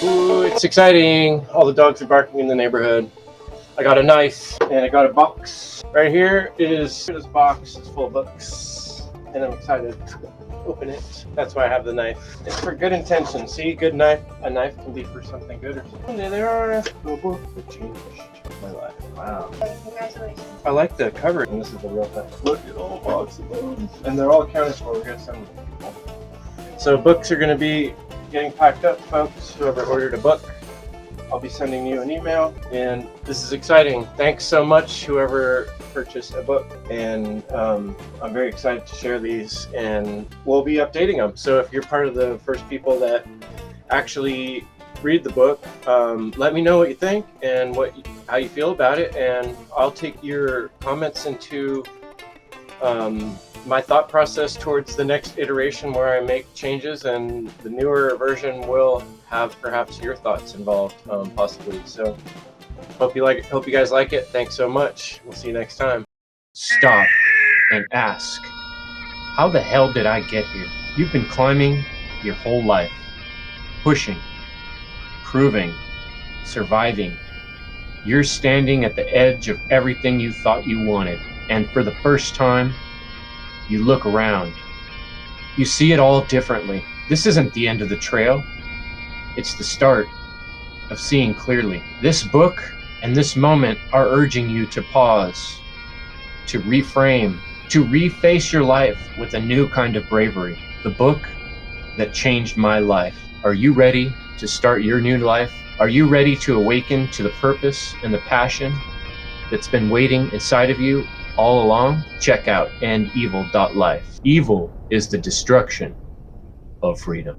Ooh, it's exciting. All the dogs are barking in the neighborhood. I got a knife and I got a box. Right here is this box. It's full of books and I'm excited to open it. That's why I have the knife. It's for good intention. See, good knife. A knife can be for something good or something. And there are a book that changed my life. Wow. Congratulations. I like the cover. And this is the real thing. Look at all the boxes. And they're all accounted for. We're going to send them to people. So books are going to be getting packed up, folks. Whoever ordered a book, I'll be sending you an email, and this is exciting. Thanks so much, whoever purchased a book, and I'm very excited to share these, and we'll be updating them. So if you're part of the first people that actually read the book, let me know what you think and how you feel about it, and I'll take your comments into my thought process towards the next iteration where I make changes, and the newer version will have perhaps your thoughts involved, possibly. So hope you guys like it. Thanks so much. We'll see you next time. Stop and ask, how the hell did I get here? You've been climbing your whole life, pushing, proving, surviving. You're standing at the edge of everything you thought you wanted, and for the first time, you look around. You see it all differently. This isn't the end of the trail. It's the start of seeing clearly. This book and this moment are urging you to pause, to reframe, to reface your life with a new kind of bravery. The book that changed my life. Are you ready to start your new life? Are you ready to awaken to the purpose and the passion that's been waiting inside of you all along? Check out endevil.life. Evil is the destruction of freedom.